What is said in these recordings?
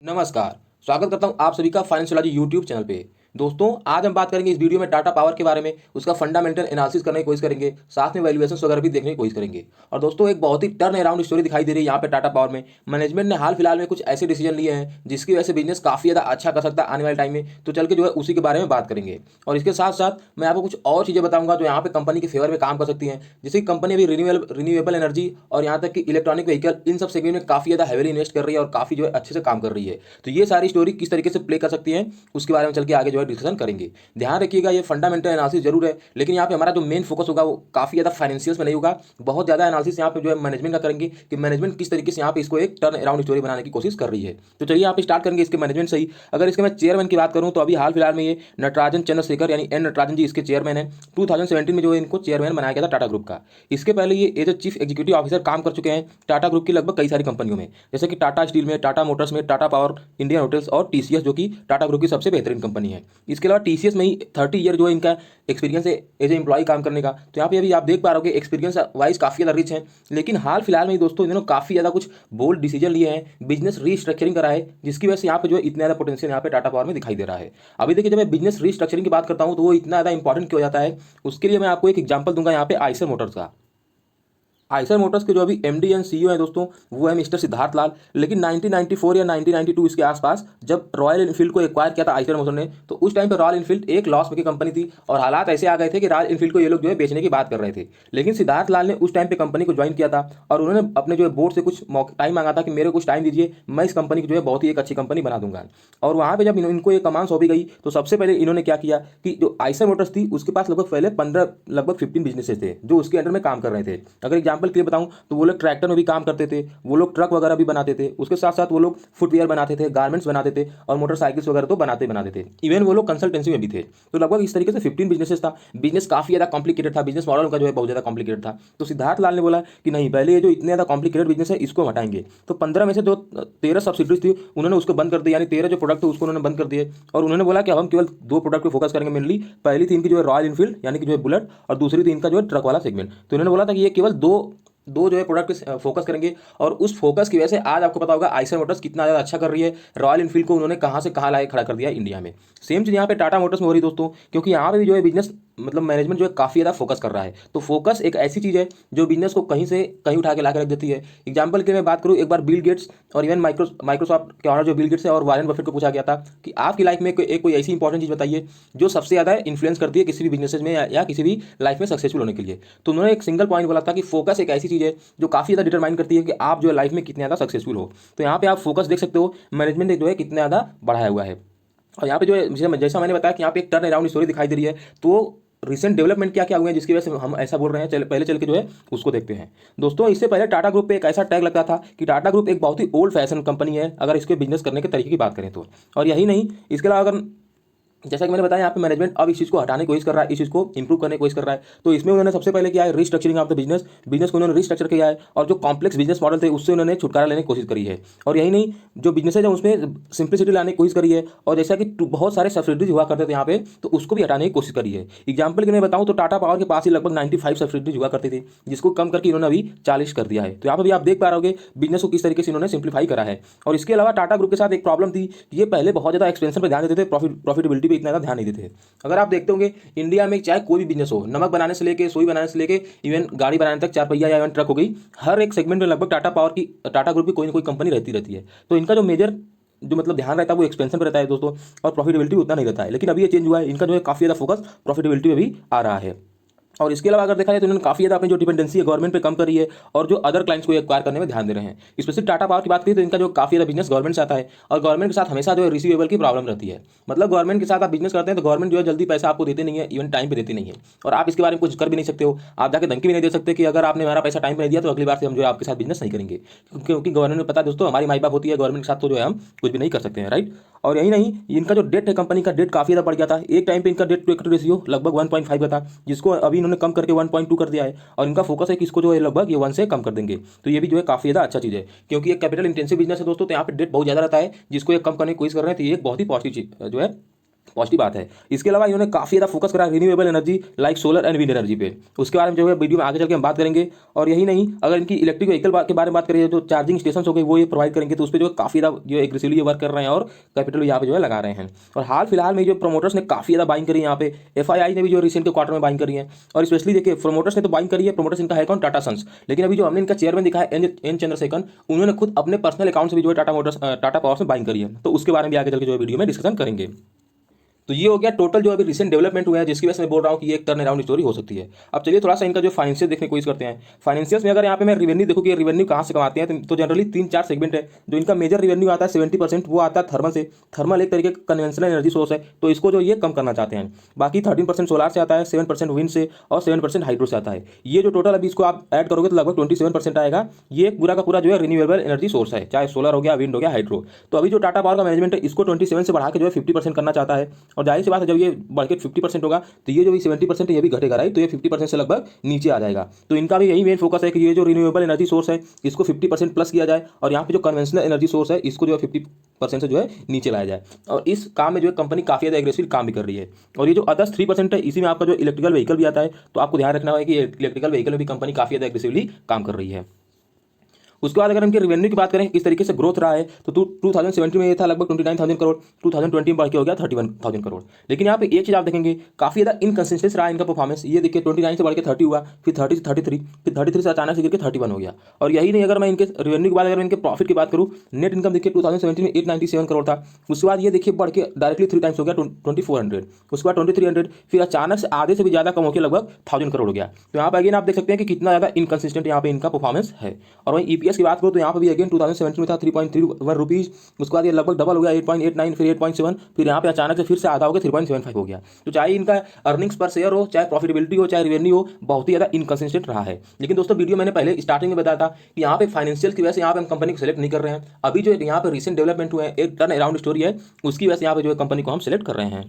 नमस्कार। स्वागत करता हूं आप सभी का फाइनेंशियलॉजी यूट्यूब चैनल पे। दोस्तों, आज हम बात करेंगे इस वीडियो में टाटा पावर के बारे में, उसका फंडामेंटल एनालिसिस करने की कोशिश करेंगे, साथ में वैल्यूएशंस वगैरह भी देखने की कोशिश करेंगे। और दोस्तों, एक बहुत ही टर्न अराउंड स्टोरी दिखाई दे रही है यहाँ पे टाटा पावर में। मैनेजमेंट ने हाल फिलहाल में कुछ ऐसे डिसीजन लिए हैं जिसकी वजह से बिजनेस काफी ज्यादा अच्छा कर सकता है आने वाले टाइम में। तो चल के जो है उसी के बारे में बात करेंगे। और इसके साथ साथ मैं आपको कुछ और चीजें बताऊंगा जो यहाँ पे कंपनी के फेवर में काम कर सकती हैं। जैसे कि कंपनी अभी रिन्यूएबल एनर्जी और यहाँ तक कि इलेक्ट्रॉनिक व्हीकल, इन सब सेगमेंट में काफी ज्यादा हेवीली इन्वेस्ट कर रही है और काफी जो है अच्छे से काम कर रही है। तो ये सारी स्टोरी किस तरीके से प्ले कर सकती है उसके बारे में चल के आगे जो है डिस्कशन करेंगे। ध्यान रखिएगा, ये फंडामेंटल एनालिसिस जरूर है, लेकिन यहाँ पे हमारा जो मेन फोकस होगा वो काफी ज्यादा फाइनेंशियल्स में नहीं होगा। बहुत ज्यादा एनालिसिस यहाँ पे जो है मैनेजमेंट का करेंगे कि मैनेजमेंट किस तरीके से यहाँ पे इसको एक टर्न अराउंड स्टोरी बनाने की कोशिश कर रही है। तो चलिए यहाँ पे स्टार्ट करेंगे इसके मैनेजमेंट से ही। अगर इसके मैं चेयरमैन की बात करूँ तो अभी हाल फिलहाल में ये नटराजन चंद्रशेखर यानी एन नटराजन जी इसके चेयरमैन है। 2017 में जो है इनको चेयरमैन बनाया गया था टाटा ग्रुप का। इसके पहले ये as a chief executive officer काम कर चुके हैं टाटा ग्रुप की लगभग कई सारी कंपनियों में, जैसे कि टाटा स्टील में, टाटा मोटर्स में, टाटा पावर, इंडियन होटल्स और टीसीएस जो कि टाटा ग्रुप की सबसे बेहतरीन कंपनी है। इसके अलावा टीसीएस में ही 30 ईयर जो है इनका एक्सपीरियंस है एज ए एम्प्लॉय काम करने का। तो यहाँ पे अभी आप देख पा रहे हो एक्सपीरियंस वाइज काफी ज्यादा रिच है। लेकिन हाल फिलहाल में ही दोस्तों इन्होंने काफी ज्यादा कुछ बोल्ड डिसीजन लिए हैं, बिजनेस रीस्ट्रक्चरिंग करा है, जिसकी वजह से यहाँ पे जो है इतना ज्यादा पोटेंशियल यहाँ पे टाटा पावर में दिखाई दे रहा है। अभी देखिए, जब मैं बिजनेस रीस्ट्रक्चरिंग की बात करता हूँ तो वो इतना ज्यादा इंपॉर्टेंट क्यों हो जाता है, उसके लिए मैं आपको एक एग्जाम्पल दूंगा यहाँ पे आइसर मोटर्स का। आइसर मोटर्स के जो अभी एमडी एंड सीईओ हैं दोस्तों, वो है मिस्टर सिद्धार्थ लाल। लेकिन 1994 या 1992 इसके आसपास जब रॉयल एनफील्ड को एक्वायर किया था आइसर मोटर्स ने, तो उस टाइम पे रॉयल एनफील्ड एक लॉस मेकिंग कंपनी थी और हालात ऐसे आ गए थे कि रॉयल एनफील्ड को ये लोग जो है बेचने की बात कर रहे थे। लेकिन सिद्धार्थ लाल ने उस टाइम पे कंपनी को ज्वाइन किया था और उन्होंने अपने जो है बोर्ड से कुछ टाइम मांगा था कि मेरे कुछ टाइम दीजिए, मैं इस कंपनी को जो है बहुत ही एक अच्छी कंपनी बना दूंगा। और वहां पे जब इनको ये कमान सौंपी गई तो सबसे पहले इन्होंने क्या किया कि जो आइसर मोटर्स थी उसके पास लगभग पहले 15 लगभग 15 बिजनेसेस थे जो उसके अंडर में काम कर रहे थे। अगर एग्जाम्पल के लिए बताऊं तो वो लोग ट्रैक्टर में भी काम करते थे, वो लोग ट्रक वगैरह भी बनाते थे, उसके साथ साथ वो लोग फुटवियर बनाते थे, गारमेंट्स बनाते थे और मोटरसाइकिल्स वगैरह तो बनाते थे। इवन वो लोग कंसल्टेंसी में भी थे। तो लगभग इस तरीके से 15 बिजनेसेस था। बिजनेस काफी ज्यादा कॉम्प्लिकेटेड था, बिजनेस मॉडल उनका जो है बहुत ज्यादा कॉम्प्लिकेटेड था। तो सिद्धार्थ लाल ने बोला कि नहीं, पहले ये जो इतने ज्यादा कॉम्प्लिकेटेड बिजनेस है इसको हटाएंगे। तो 15 में से जो 13 सब्सिडीज थी उन्होंने उसको बंद कर दिया, यानी 13 जो प्रोडक्ट थे उसको उन्होंने बंद कर दिए। और उन्होंने बोला कि अब हम केवल 2 प्रोडक्ट पे फोकस करेंगे मेनली। पहली थी इनकी जो है रॉयल इनफील्ड यानी कि जो है बुलेट, और दूसरी थी इनका जो है ट्रक वाला सेगमेंट। तो इन्होंने बोला था कि ये केवल दो दो जो है प्रोडक्ट पे फोकस करेंगे। और उस फोकस की वजह से आज आपको पता होगा आइसर मोटर्स कितना ज़्यादा अच्छा कर रही है। रॉयल इनफील्ड को उन्होंने कहाँ से कहाँ लाए खड़ा कर दिया इंडिया में। सेम चीज़ यहाँ पे टाटा मोटर्स में हो रही है दोस्तों, क्योंकि यहाँ पे भी जो है बिजनेस मतलब मैनेजमेंट जो है काफ़ी ज़्यादा फोकस कर रहा है। तो फोकस एक ऐसी चीज़ है जो बिजनेस को कहीं से कहीं उठा के ला के रख देती है। एग्जाम्पल के मैं बात करूँ, एक बार बिल गेट्स और इवन माइक्रोसॉफ्ट के ऑनर जो बिल गेट्स है और वॉरेन बफेट को पूछा गया था कि आपकी लाइफ में कोई ऐसी इंपॉर्टेंट चीज़ बताइए जो सबसे ज़्यादा इन्फ्लुएंस करती है किसी भी बिजनेस में या किसी भी लाइफ में सक्सेसफुल होने के लिए। तो उन्होंने एक सिंगल पॉइंट बोला था कि फोकस एक ऐसी चीज़ है जो काफ़ी ज़्यादा डिटरमाइन करती है कि आप जो है लाइफ में कितने ज़्यादा सक्सेसफुल हो। तो यहाँ पे आप फोकस देख सकते हो, मैनेजमेंट जो है कितना ज़्यादा बढ़ाया हुआ है। और यहाँ पे जो है जैसा मैंने बताया कि यहाँ पे एक टर्न अराउंड स्टोरी दिखाई दे रही है। तो रिसेंट डेवलपमेंट क्या क्या हुए हैं जिसकी वजह से हम ऐसा बोल रहे हैं, पहले चल के जो है उसको देखते हैं। दोस्तों, इससे पहले टाटा ग्रुप पे एक ऐसा टैग लगता था कि टाटा ग्रुप एक बहुत ही ओल्ड फैशन कंपनी है अगर इसके बिजनेस करने के तरीके की बात करें तो। और यही नहीं, इसके अलावा अगर जैसा कि मैंने बताया यहाँ पे मैनेजमेंट अब इस चीज़ को हटाने की कोशिश कर रहा है, इस चीज़ को इंप्रूव करने की कोशिश कर रहा है। तो इसमें उन्होंने सबसे पहले किया है रीस्ट्रक्चरिंग ऑफ द बिजनेस को उन्होंने रीस्ट्रक्चर किया है और जो कॉम्प्लेक्स बिजनेस मॉडल थे उससे उन्होंने छुटकारा लेने की कोशिश करी है। और यही नहीं, जो बिजनेस है उसमें सिंप्लिसिटी लाने की कोशिश करी है। और जैसा कि बहुत सारे सब्सिडीज हुआ करते थे यहाँ पे, तो उसको भी हटाने की कोशिश करी है। एग्जाम्पल के मैं बताऊँ तो टाटा पावर के पास ही लगभग 95 सब्सिडीज हुआ करती थी, जिसको कम करके इन्होंने अभी 40 कर दिया है। तो यहाँ पर भी आप देख पा रहे हो बिजनेस को किस तरीके से इन्होंने सिंप्लीफाई करा है। और इसके अलावा टाटा ग्रुप के साथ एक प्रॉब्लम थी कि ये पहले बहुत ज़्यादा एक्सपेंशन पर ध्यान देते थे, प्रॉफिटेबिलिटी पर इतना ज़्यादा ध्यान नहीं देते थे। अगर आप देखते होंगे इंडिया में चाहे कोई भी बिजनेस हो, नमक बनाने से लेके सोई बनाने से लेके इवन गाड़ी बनाने तक, 4 पहिया या इवन ट्रक हो गई, हर एक सेगमेंट में लगभग टाटा ग्रुप की कोई ना कोई कंपनी रहती है। तो इनका जो मेजर जो मतलब ध्यान रहता है वो एक्सपेंशन पर रहता है दोस्तों, और प्रॉफिटेबिलिटी उतना नहीं रहता है। लेकिन अभी ये चेंज हुआ है, इनका जो है काफी ज्यादा फोकस प्रॉफिटेबिलिटी में भी आ रहा है। और इसके अलावा अगर देखा जाए तो इन्होंने काफी ज्यादा अपनी जो डिपेंडेंसी है गवर्नमेंट पे कम करी है और जो अदर क्लाइंट्स को एक्वायर करने में ध्यान दे रहे हैं। स्पेशली टाटा पावर की बात करें तो इनका जो काफी ज्यादा बिजनेस गवर्नमेंट से आता है और गवर्नमेंट के साथ हमेशा जो है रिसीवेबल की प्रॉब्लम रहती है। मतलब गवर्नमेंट के साथ आप बिजनेस करते हैं तो गवर्नमेंट जो है जल्दी पैसा आपको देते नहीं है, इवन टाइम पे देती नहीं है। और आप इसके बारे में कुछ कर भी नहीं सकते हो, आप जाकर धमकी भी नहीं दे सकते कि अगर आपने हमारा पैसा टाइम पे नहीं दिया तो अगली बार से हम जो है आपके साथ बिजनेस नहीं करेंगे, क्योंकि गवर्नमेंट पता है दोस्तों हमारी माई बाप होती है, गवर्नमेंट के साथ तो जो है हम कुछ भी नहीं कर सकते हैं, राइट। और यही नहीं, इनका जो डेट है कंपनी का डेट काफी ज्यादा बढ़ गया था। एक टाइम पे इनका डेट टू इक्विटी रेशियो लगभग 1.5 का था, जिसको अभी इन्होंने कम करके 1.2 कर दिया है। और इनका फोकस है कि इसको जो है लगभग ये 1 से कम कर देंगे। तो ये भी जो है काफी ज्यादा अच्छा चीज है, क्योंकि एक कैपिटल इंटेंसिव बिजनेस है दोस्तों, तो यहाँ पे डेट बहुत ज्यादा रहता है जिसको ये कम करने की कोशिश कर रहे हैं। तो ये एक बहुत ही पॉजिटिव चीज जो है पॉजिटिव बात है। इसके अलावा इन्होंने काफ़ी ज़्यादा फोकस करा renewable energy like solar and wind energy पे। उसके बारे में जो है वीडियो में आगे चल के हम बात करेंगे। और यही नहीं, अगर इनकी इलेक्ट्रिक व्हीकल के बारे में बात करें, जो चार्जिंग स्टेशन हो गए वो ये प्रोवाइड करेंगे, तो उस पर जो है काफ़ी ज़्यादा जो एग्रेसिवली वर्क कर रहे हैं और कैपिटल यहाँ पे जो है लगा रहे हैं। और हाल फिलहाल में जो प्रमोटर्स ने काफ़ी ज़्यादा बाइंग करी है यहाँ पे, FII ने भी जो रिसेंट के क्वार्टर में बाइंग करी है। और स्पेशली देखिए प्रमोटर्स ने तो बाइंग करी है, प्रमोटर्स इनका है कौन, टाटा सन्स। लेकिन अभी जो हमने इनका चेयरमैन दिखा है एन चंद्रशेखर, उन्होंने खुद अपने पर्सनल अकाउंट से भी जो है टाटा पावर में बाइंग करी है। तो उसके बारे में भी आगे चल के जो है वीडियो में डिस्कशन करेंगे। तो ये हो गया टोटल जो अभी रिसेंट डेवलपमेंट हुआ है, जिसकी वजह से मैं बोल रहा हूँ कि ये एक टर्न अराउंड स्टोरी हो सकती है। अब चलिए थोड़ा सा इनका जो फाइनेंशियल देखने की कोशिश करते हैं। फाइनेंशियल्स में अगर यहाँ पे मैं रिवेन्यू देखूँ कि रेवेन्यू कहाँ से कमाते हैं, तो जनरली 3-4 सेगमेंट है। जो इनका मेजर रेवेन्यू आता है 70%, वो आता है थर्मल से। थर्मल एक तरीके का कन्वेंशनल एनर्जी सोर्स है, तो इसको जो ये कम करना चाहते हैं। बाकी 13% सोलार से आता है, 7% विंड से और 7% हाइड्रो से आता है। ये जो टोटल अभी इसको आप ऐड करोगे तो लगभग 27% आएगा। ये पूरा का पूरा जो है रिन्यूएबल एनर्जी सोर्स है, चाहे सोलर हो गया, विंड हो गया, हाइड्रो। तो अभी जो टाटा पावर का मैनेजमेंट है, इसको 27 से बढ़ा के जो है 50% करना चाहता है। और जाहिर सी बात है, जब ये बढ़ के 50% होगा तो ये जो भी 70% है ये भी घटेगा, राइट। तो ये 50% से लगभग नीचे आ जाएगा। तो इनका भी यही मेन फोकस है कि ये जो रिन्यूएबल एनर्जी सोर्स है इसको 50% प्लस किया जाए, और यहाँ पे जो कन्वेंशनल एनर्जी सोर्स है इसको जो है 50% से जो है नीचे लाया जाए। और इस काम में जो है कंपनी काफ़ी ज़्यादा एग्रेसिव काम भी कर रही है। और ये जो अदर्स 3% है, इसी में आपका जो इलेक्ट्रिकल व्हीकल भी आता है। तो आपको ध्यान रखना है कि इलेक्ट्रिकल व्हीकल में भी कंपनी काफ़ी ज़्यादा एग्रेसिवली काम कर रही है। उसके बाद अगर इनके रेवेन्यू की बात करें किस तरीके से ग्रोथ रहा है, तो 2017 में ये था लगभग 29,000 करोड़, 2020 में बढ़ के हो गया 31,000 करोड़। लेकिन यहाँ पे एक चीज़ आप देखेंगे, काफ़ी ज़्यादा इनकंसिस्टेंस रहा इनका परफॉर्मेंस। ये देखिए 29 से बढ़ के 30 हुआ, फिर 30 से 33, फिर 33 से अचानक से गिर के 31 हो गया। और यही नहीं, अगर मैं इनके रेवेन्यू के बाद अगर इनके प्रॉफिट की बात करूँ, नेट इनकम देखिए 2017 में 897 करोड़ था। उसके बाद ये देखिए बढ़ के डायरेक्टली 3 टाइम्स हो गया 2400, उसके बाद 2300, फिर अचानक से आधे से भी ज़्यादा कम होकर लगभग 1000 करोड़ हो गया। तो यहाँ पर अगेन आप देख सकते हैं कि कितना ज़्यादा इनकंसिस्टेंट यहाँ पे इनका परफॉर्मेंस है। और वहीं EPS की बात करूँ तो यहाँ पर भी अगेन 2017 में था 3.31 रुपीज़, उसके बाद ये लगभग डबल हो गया 8.89, फिर 8.7, फिर यहाँ पे अचानक से फिर से आधा हो गया 3.75 हो गया। तो चाहे इनका अर्निंग्स पर शेयर हो, चाहे प्रॉफिटेबिलिटी हो, चाहे रेवेन्यू हो, बहुत ही ज़्यादा इनकंसिस्टेंट रहा है। लेकिन दोस्तों वीडियो मैंने पहले स्टार्टिंग में बताया था कि यहाँ पे फाइनेंशियल की वजह से यहाँ पे हम कंपनी को सेलेक्ट नहीं कर रहे हैं। अभी जो यहाँ पे रिसेंट डेवलपमेंट हुए हैं, एक टर्न अराउंड स्टोरी है, उसकी वजह से यहाँ पे जो है कंपनी को हम सेलेक्ट कर रहे हैं।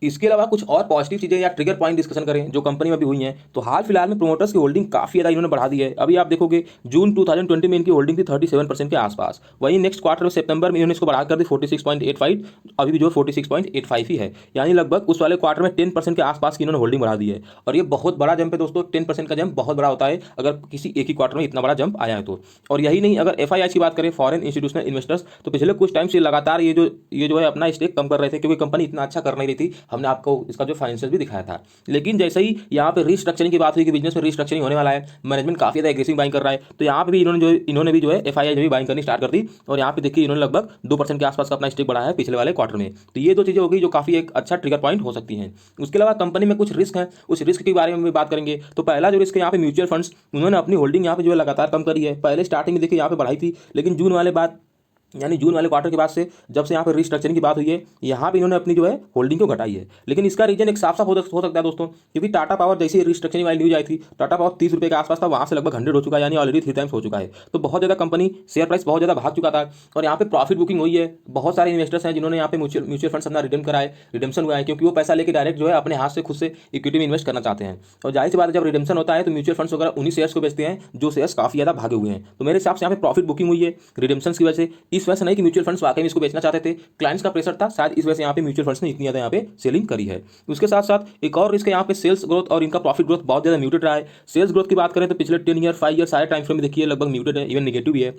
इसके अलावा कुछ और पॉजिटिव चीज़ें या ट्रिगर पॉइंट डिस्कशन करें जो कंपनी में भी हुई हैं, तो हाल फिलहाल में प्रोमोटर्स की होल्डिंग काफ़ी ज़्यादा इन्होंने बढ़ा दी है। अभी आप देखोगे जून 2020 में इनकी होल्डिंग थी 37% के आसपास। वहीं नेक्स्ट क्वार्टर में सितंबर में इन्होंने इसको बढ़ा कर दी 46.85, अभी भी जो 46.85 ही है। यानी लगभग उस वाले क्वार्टर में 10% के आसपास की इन्होंने होल्डिंग बढ़ा दी है। और ये बहुत बड़ा जंप है दोस्तों, 10% का जंप बहुत बड़ा होता है अगर किसी एक ही क्वार्टर में इतना बड़ा जंप आया है तो। और यही नहीं, अगर FII की बात करें, फॉरेन इंस्टीट्यूशनल इन्वेस्टर्स, तो पिछले कुछ टाइम से लगातार ये जो है अपना स्टेक कम कर रहे थे, क्योंकि कंपनी इतना अच्छा कर नहीं रही थी। हमने आपको इसका जो फाइनेंशियल भी दिखाया था। लेकिन जैसे ही यहाँ पे रीस्ट्रक्चरिंग की बात हुई कि बिजनेस में रीस्ट्रक्चरिंग होने वाला है, मैनेजमेंट काफी ज्यादा एग्रेसिव बाइंग कर रहा है, तो यहाँ पे भी इन्होंने भी जो है FII भी बाइंग करनी स्टार्ट कर दी। और यहाँ पे देखिए इन्होंने लगभग 2% के आसपास का अपना स्टेक बढ़ाया है पिछले वाले क्वार्टर में। तो ये दो चीजें हो गई जो काफी एक अच्छा ट्रिगर पॉइंट हो सकती हैं। उसके अलावा कंपनी में कुछ रिस्क है, उस रिस्क के बारे में भी बात करेंगे। तो पहला जो रिस्क है यहाँ पे म्यूचुअल फंड्स, उन्होंने अपनी होल्डिंग यहाँ पे जो है लगातार कम करी है। पहले स्टार्टिंग में देखिए यहाँ पे बढ़ाई थी, लेकिन जून वाले क्वार्टर के बाद से जब से यहाँ पे रिस्ट्रक्चरिंग की बात हुई है, यहाँ पे इन्होंने अपनी जो है होल्डिंग को घटाई है। लेकिन इसका रीजन एक साफ हो सकता है दोस्तों, क्योंकि टाटा पावर जैसी रिस्ट्रक्चरिंग वाली न्यूज आई थी, टाटा पावर 30 रुपये के आसपास था, वहाँ से लगभग 100 हो चुका है, यानी ऑलरेडी 3 टाइम्स हो चुका है। तो बहुत ज़्यादा कंपनी शेयर प्राइस बहुत ज़्यादा भाग चुका था। और यहाँ पे प्रॉफिट बुकिंग हुई है। बहुत सारे इन्वेस्टर्स हैं जिन्होंने यहाँ पे म्यूचुअल फंड्स अपना रिडेम्पशन हुआ है, क्योंकि वो पैसा लेकर डायरेक्ट जो है अपने हाथ से खुद से इक्विटी में इन्वेस्ट करना चाहते हैं। और जाहिर सी बात है, जब रिडेम्पशन होता है तो म्यूचुअल फंड्स वगैरह उन्हीं शेयर्स को बेचते हैं जो शेयर्स काफी ज्यादा भागे हुए हैं। तो मेरे हिसाब से यहाँ पे प्रॉफिट बुकिंग हुई है रिडेम्पशन की वजह से। इस वजह से नहीं कि म्यूचुअल फंड्स वाकई में इसको बेचना चाहते थे, क्लाइंट्स का प्रेशर था शायद, इस वजह से यहाँ पे म्यूचुअल फंड्स ने इतनी ज्यादा यहाँ पे सेलिंग करी है। उसके साथ साथ एक और रिस्क है यहाँ पे सेल्स ग्रोथ, और इनका प्रॉफिट ग्रोथ बहुत ज्यादा म्यूटेड रहा है। सेल्स ग्रोथ की बात करें तो पिछले 10 ईयर 5 ईयर सारे टाइम फ्रेम में देखिए लगभग म्यूटेड है, इवन नेगेटिव भी है।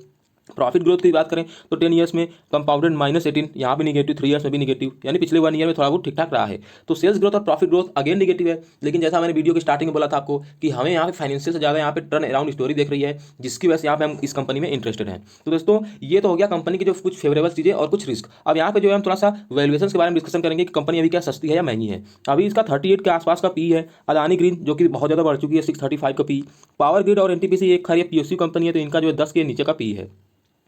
प्रॉफिट ग्रोथ की बात करें तो 10 ईयर्स में कंपाउंडेड -18, यहाँ भी निगेटिव, 3 ईयर्स में भी निगेटिव, यानी पिछले 1 ईयर में थोड़ा बहुत ठीक ठाक रहा है। तो सेल्स ग्रोथ और प्रॉफिट ग्रोथ अगेन निगेटिव है। लेकिन जैसा मैंने वीडियो की स्टार्टिंग में बोला था आपको कि हमें यहाँ पे फाइनेंशियल से ज़्यादा यहाँ पे टर्न अराउंड स्टोरी देख रही है, जिसकी वजह से यहाँ पे हम इस कंपनी में इंटरेस्टेड हैं। तो दोस्तों ये तो हो गया कंपनी की जो कुछ फेवरेबल चीज़ें और कुछ रिस्क। अब यहाँ पे जो है हम थोड़ा सा वैल्यूएशन के बारे में डिस्कशन करेंगे कि कंपनी अभी क्या सस्ती है या महंगी है। अभी इसका 38 के आसपास का पी है। अदानी ग्रीन जो कि बहुत ज़्यादा बढ़ चुकी है, 635 का पी। पावर ग्रिड और NTPC एक खैर PSU कंपनी है, तो इनका जो है 10 के नीचे का पी है।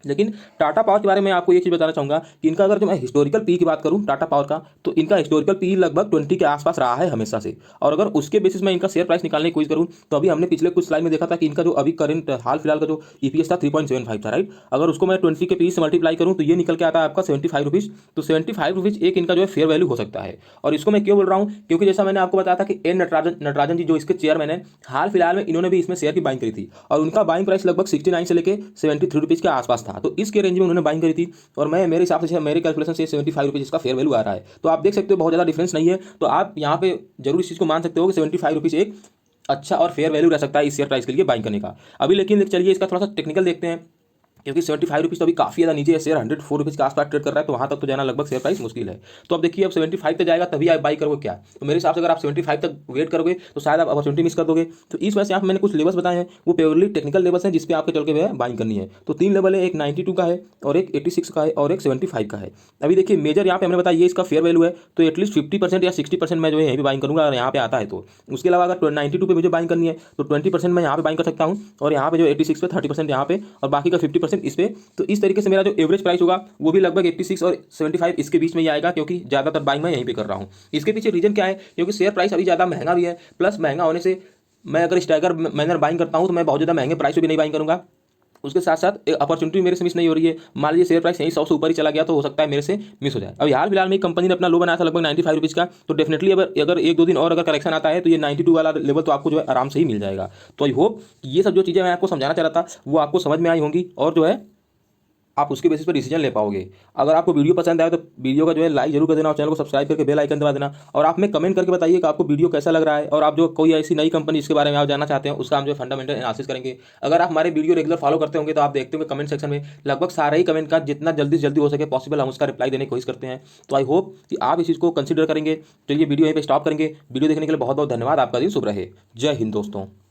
लेकिन टाटा पावर के बारे में आपको ये चीज़ बताना चाहूँगा कि इनका अगर जो मैं हिस्टोरिकल पी की बात करूँ टाटा पावर का, तो इनका हिस्टोरिकल पी लगभग 20 के आसपास रहा है हमेशा से। और अगर उसके बेसिस में इनका शेयर प्राइस निकालने की कोशिश करूँ, तो अभी हमने पिछले कुछ स्लाइड में देखा था कि इनका जो अभी करंट हाल फिलहाल का जो EPS था 3.75 था, राइट। अगर उसको मैं 20 के पी से मल्टीप्लाई करूँ तो ये निकल के आता है आपका 75 रुपीज़। तो 75 रुपीज़ एक इनका जो है फेयर वैल्यू हो सकता है। और इसको मैं क्यों बोल रहा हूँ, क्योंकि जैसा मैंने आपको बताया था कि एन नटराजन जी जो इसके चेयरमैन है, हाल फिलहाल में इन्होंने भी इसमें शेयर की बाइंग करी थी, और उनका बाइंग प्राइस लगभग 69 से लेकर 73 रुपीज़ के आसपास था। था, तो इसके रेंज में उन्होंने बाइंग करी थी। और मैं मेरे हिसाब से मेरे कैलकुलेशन से 75 रुपीज़ इसका फेयर वैल्यू आ रहा है। तो आप देख सकते हो बहुत ज़्यादा डिफरेंस नहीं है। तो आप यहाँ पे जरूर इस चीज़ को मान सकते हो कि 75 रुपीज़ एक अच्छा और फेयर वैल्यू रह सकता है इस शेयर प्राइस के लिए बाइंग करने का। अभी लेकिन चलिए इसका थोड़ा सा टेक्निकल देखते हैं, क्योंकि 75 रुपीज़ तो अभी काफ़ी ज़्यादा नीचे है, शेयर 104 रुपीज़ के आसपास ट्रेड कर रहा है, तो वहाँ तक तो जाना लगभग शेयर प्राइस मुश्किल है। तो अब देखिए अब 75 तक जाएगा तभी आप बाई करोगे क्या? तो मेरे हिसाब से अगर आप 75 तक वेट करोगे तो शायद आप अपॉर्चुनिटी मिस कर दोगे। तो इस वजह से यहाँ पे मैंने कुछ लेवल्स बताए हैं, वो प्योरली टेक्निकल लेवल्स हैं जिस पे आपके चल के बाइंग करनी है। तो 3 लेवल है, एक 92 का है और एक 86 का है और एक 75 का है। अभी देखिए मेजर यहाँ पे हमने बताया ये इसका फेयर वैल्यू है, तो एटलीस्ट 50% या 60% मैं जो है यहीं पे बाइंग करूँगा अगर यहाँ पे आता है तो। उसके अलावा अगर 92 पे मुझे बाइंग करनी है तो 20% मैं यहाँ पे बाइंग कर सकता हूँ, और यहाँ पे जो 86 पे 30% यहाँ पे, और बाकी का 50% इस पे। तो इस तरीके से मेरा जो एवरेज प्राइस होगा वो भी लगभग 86 और 75 इसके बीच में ही आएगा, क्योंकि ज़्यादातर बाइंग मैं यहीं पे कर रहा हूँ। इसके पीछे रीजन क्या है? क्योंकि शेयर प्राइस अभी ज़्यादा महंगा भी है, प्लस महंगा होने से मैं अगर स्टैगर मैनर बाइंग करता हूँ तो मैं बहुत ज़्यादा महंगे प्राइस पे भी नहीं बाइंग करूँगा। उसके साथ साथ एक अपॉर्चुनिटी मेरे से मिस नहीं हो रही है। मान लीजिए शेयर प्राइस यहीं 100 से ऊपर ही चला गया तो हो सकता है मेरे से मिस हो जाए। अब हाल फिलहाल में कंपनी ने अपना लो बनाया था लगभग 95 रुपीज़ का, तो डेफिनेटली अगर एक दो दिन और अगर करेक्शन आता है तो ये 92 वाला लेवल तो आपको जो है आराम से ही मिल जाएगा। तो आई होप ये सब जो चीज़ें मैं आपको समझाना चाह रहा था वो आपको समझ में आई होंगी, और जो है आप उसके बेसिस पर डिसीजन ले पाओगे। अगर आपको वीडियो पसंद आए तो वीडियो का जो है लाइक जरूर कर देना, और चैनल को सब्सक्राइब करके बेल आइकन दबा देना। और आप में कमेंट करके बताइए कि आपको वीडियो कैसा लग रहा है, और आप जो कोई ऐसी नई कंपनी जिसके बारे में आप जानना चाहते हैं उसका हम जो फंडामेंटल एनालिसिस करेंगे। अगर आप हमारे वीडियो रेगुलर फॉलो करते होंगे तो आप देखते होंगे कमेंट सेक्शन में लगभग सारे ही कमेंट का जितना जल्दी से जल्दी हो सके पॉसिबल हम उसका रिप्लाई देने की कोशिश करते हैं। तो आई होप कि आप इस चीज़ को कंसिडर करेंगे। चलिए वीडियो यहीं पर स्टॉप करेंगे। वीडियो देखने के लिए बहुत बहुत धन्यवाद। आपका दिन शुभ रहे। जय हिंद दोस्तों।